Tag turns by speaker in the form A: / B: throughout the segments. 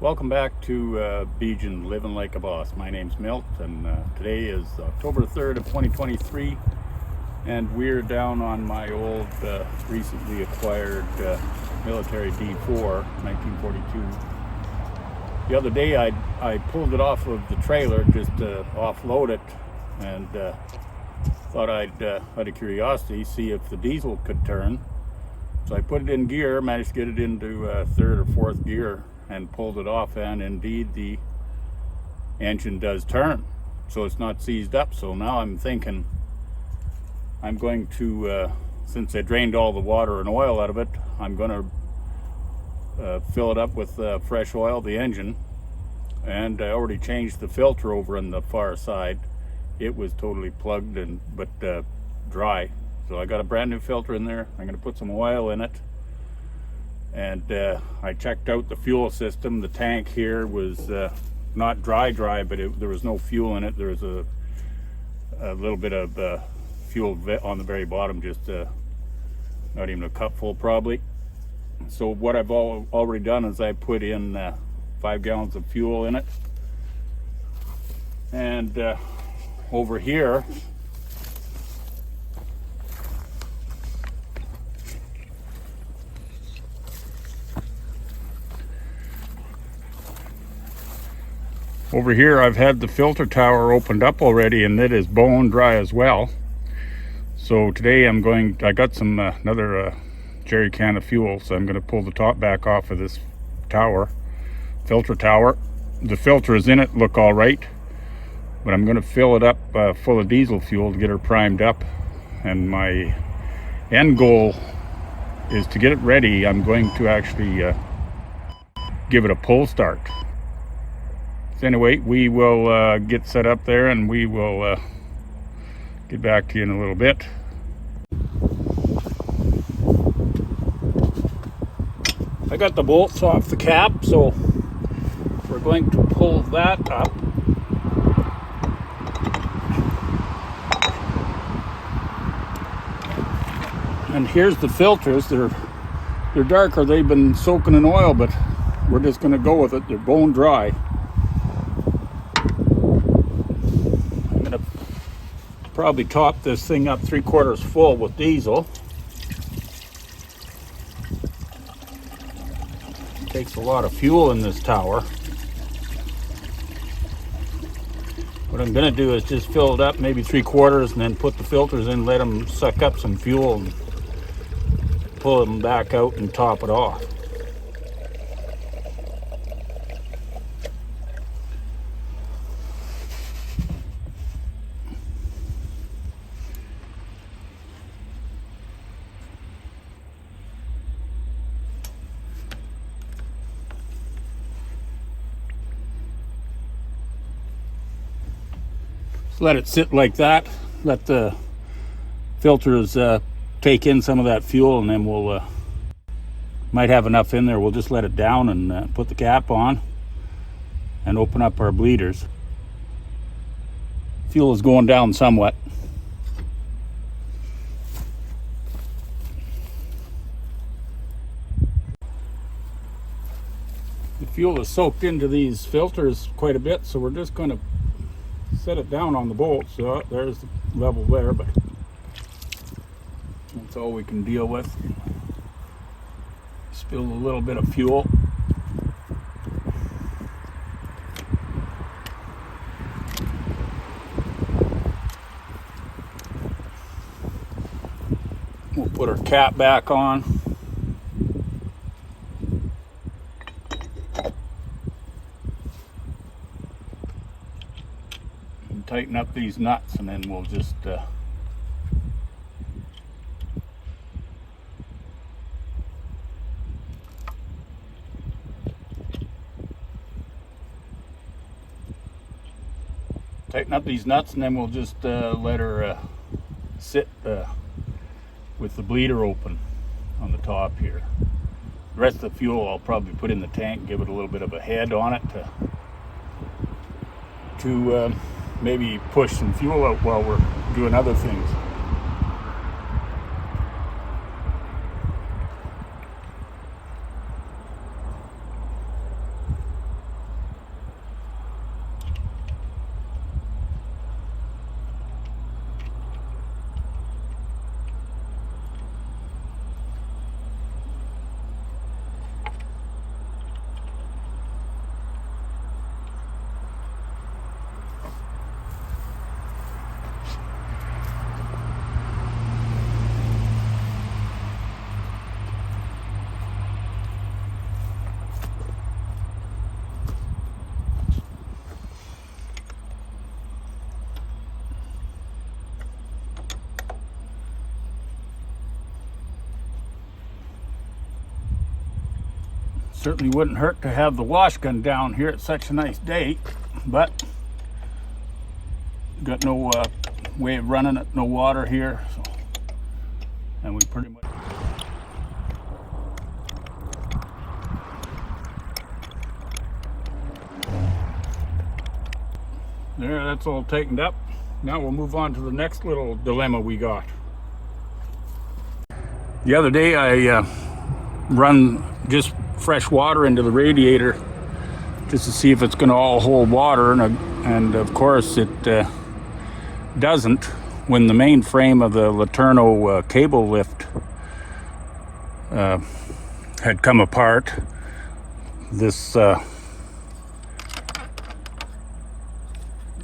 A: Welcome back to Bijan Living Like a Boss. My name's Milt, and today is October 3rd of 2023, and we're down on my old, recently acquired military D4, 1942. The other day I pulled it off of the trailer just to offload it, and thought I'd, out of curiosity, see if the diesel could turn. So I put it in gear, managed to get it into third or fourth gear, and pulled it off, and indeed the engine does turn, so it's not seized up. So now I'm thinking I'm going to, since I drained all the water and oil out of it, I'm going to fill it up with fresh oil, the engine. And I already changed the filter over on the far side. It was totally plugged but dry, so I got a brand new filter in there. I'm going to put some oil in it. And I checked out the fuel system. The tank here was not dry, but there was no fuel in it. There was a little bit of fuel on the very bottom, just not even a cup full probably. So what I've already done is I put in 5 gallons of fuel in it. And over here, I've had the filter tower opened up already, and it is bone dry as well. So today I got some another jerry can of fuel, so I'm going to pull the top back off of this filter tower. The filter is in it, look all right, but I'm going to fill it up full of diesel fuel to get her primed up. And my end goal is to get it ready. I'm going to actually give it a pull start. Anyway, we will get set up there, and we will get back to you in a little bit. I got the bolts off the cap, so we're going to pull that up. And here's the filters. They're darker. They've been soaking in oil, but we're just going to go with it. They're bone dry. Probably top this thing up 3/4 full with diesel. Takes a lot of fuel in this tower. What I'm going to do is just fill it up maybe 3/4 and then put the filters in, let them suck up some fuel, and pull them back out and top it off. Let it sit like that, let the filters take in some of that fuel, and then we'll might have enough in there. We'll just let it down and put the cap on and open up our bleeders. Fuel is going down somewhat. The fuel is soaked into these filters quite a bit, so we're just going to set it down on the bolt. So there's the level there, but that's all we can deal with. Spill a little bit of fuel. We'll put our cap back on. Tighten up these nuts, and then we'll just let her sit with the bleeder open on the top here. The rest of the fuel I'll probably put in the tank, give it a little bit of a head on it to maybe push some fuel out while we're doing other things. Certainly wouldn't hurt to have the wash gun down here at such a nice day, but got no way of running it, no water here, so, and we pretty much there, that's all taken up. Now we'll move on to the next little dilemma we got. The other day I run just fresh water into the radiator just to see if it's going to all hold water, and of course it doesn't. When the main frame of the Letourneau cable lift had come apart, this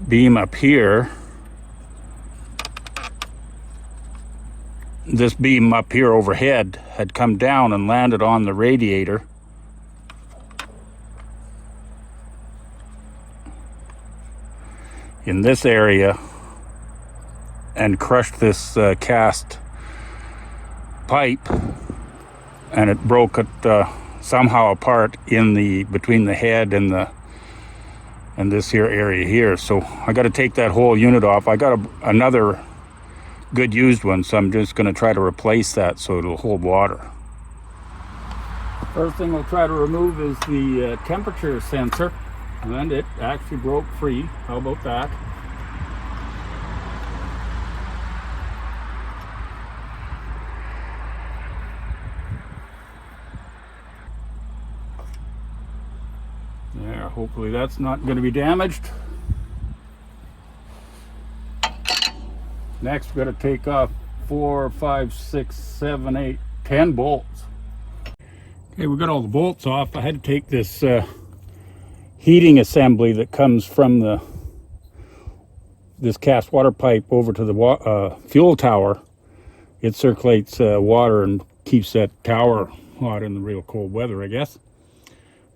A: beam up here, this beam up here overhead had come down and landed on the radiator. In this area and crushed this cast pipe, and it broke it somehow apart in the between the head and this here area here. So I got to take that whole unit off. I got another good used one, so I'm just going to try to replace that so it'll hold water. First thing we'll try to remove is the temperature sensor, and it actually broke free. How about that? There, hopefully that's not going to be damaged. Next, we're going to take off 4, 5, 6, 7, 8, 10 bolts. Okay, we got all the bolts off. I had to take this heating assembly that comes from this cast water pipe over to the fuel tower. It circulates water and keeps that tower hot in the real cold weather, I guess.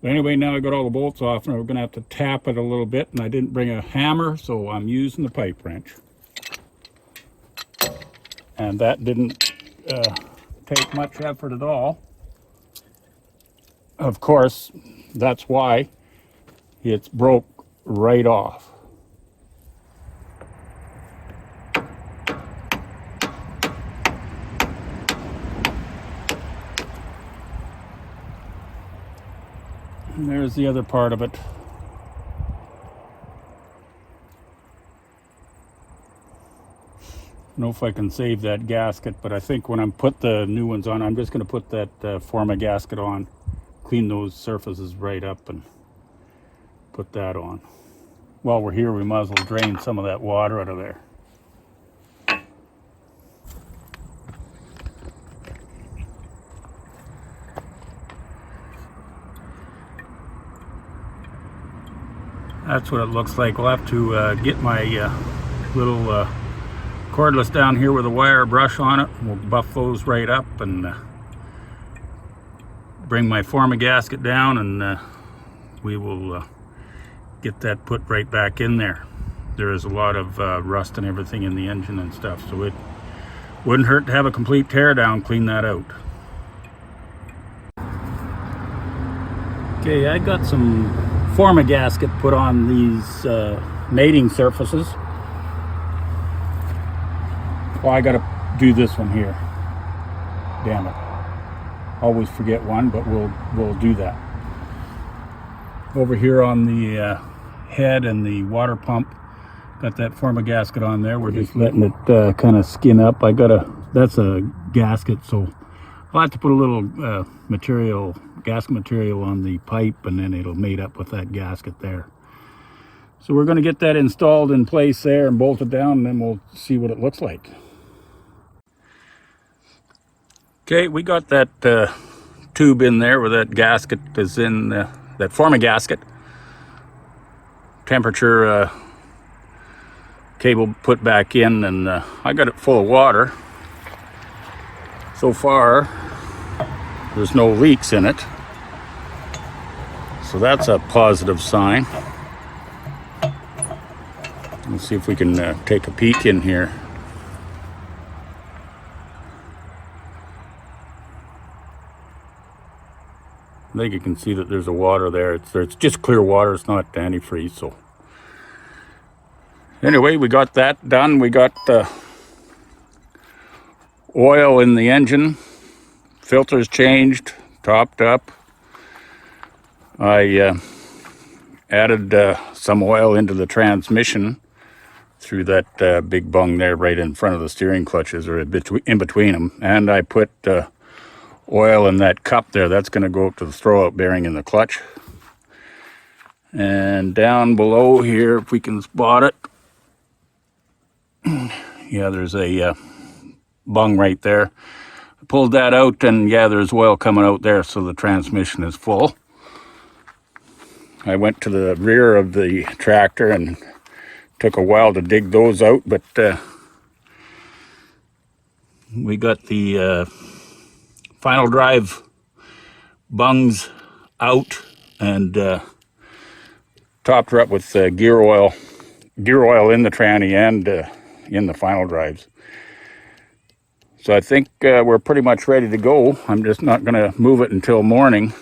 A: But anyway, now I got all the bolts off, and we're going to have to tap it a little bit, and I didn't bring a hammer, so I'm using the pipe wrench. And that didn't take much effort at all. Of course, that's why it's broke right off. And there's the other part of it. I don't know if I can save that gasket, but I think when I put the new ones on, I'm just going to put that Forma gasket on, clean those surfaces right up, and put that on. While we're here, we might as well drain some of that water out of there. That's what it looks like. We'll have to get my little cordless down here with a wire brush on it. We'll buff those right up and bring my Forma gasket down, and we will get that put right back in there. There is a lot of rust and everything in the engine and stuff, so it wouldn't hurt to have a complete tear down, clean that out. Okay, I got some Forma gasket put on these mating surfaces. Well, I gotta do this one here. Damn it. Always forget one, but we'll do that. Over here on the head and the water pump, got that Forma gasket on there. We're just letting it kind of skin up. That's a gasket, so I'll have to put a little gasket material on the pipe, and then it'll mate up with that gasket there. So we're going to get that installed in place there and bolt it down, and then we'll see what it looks like. Okay, we got that tube in there where that gasket is in, that Forma gasket. Temperature cable put back in, and I got it full of water. So far, there's no leaks in it. So that's a positive sign. Let's see if we can take a peek in here. I think you can see that there's a water there. It's just clear water. It's not antifreeze. So anyway, we got that done. We got oil in the engine, filters changed, topped up. I added some oil into the transmission through that big bung there right in front of the steering clutches, or in between them. And I put oil in that cup there. That's going to go up to the throwout bearing in the clutch. And down below here, if we can spot it, yeah, there's a bung right there. I pulled that out, and yeah, there's oil coming out there, so the transmission is full. I went to the rear of the tractor and took a while to dig those out, but we got the final drive bungs out and topped her up with gear oil in the tranny and in the final drives. So I think we're pretty much ready to go. I'm just not going to move it until morning.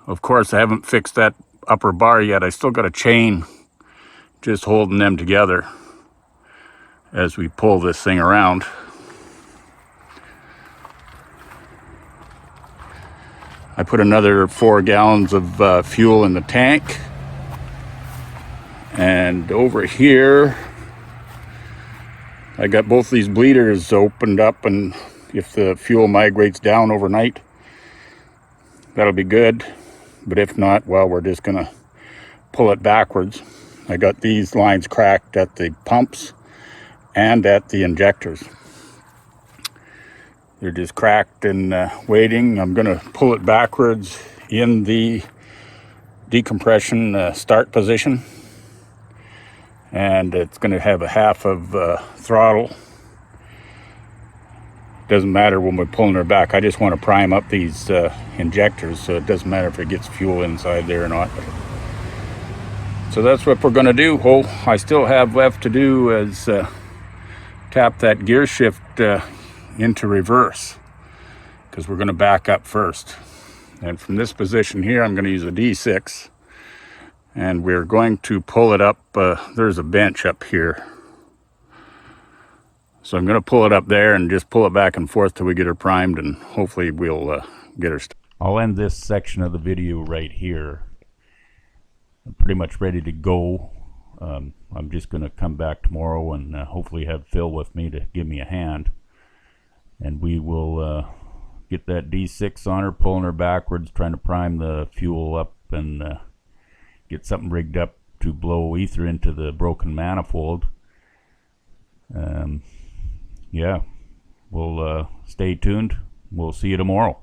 A: Of course, I haven't fixed that upper bar yet. I still got a chain just holding them together as we pull this thing around. I put another 4 gallons of fuel in the tank. And over here, I got both these bleeders opened up, and if the fuel migrates down overnight, that'll be good. But if not, well, we're just gonna pull it backwards. I got these lines cracked at the pumps and at the injectors. They're just cracked and waiting. I'm gonna pull it backwards in the decompression start position. And it's gonna have a half of throttle. Doesn't matter when we're pulling her back. I just want to prime up these injectors, so it doesn't matter if it gets fuel inside there or not. So that's what we're going to do. All I still have left to do is tap that gear shift into reverse, because we're going to back up first. And from this position here, I'm going to use a D6, and we're going to pull it up. There's a bench up here. So I'm going to pull it up there and just pull it back and forth till we get her primed, and hopefully we'll get her started. I'll end this section of the video right here. I'm pretty much ready to go. I'm just going to come back tomorrow and hopefully have Phil with me to give me a hand. And we will get that D6 on her, pulling her backwards, trying to prime the fuel up and get something rigged up to blow ether into the broken manifold. Yeah, we'll stay tuned. We'll see you tomorrow.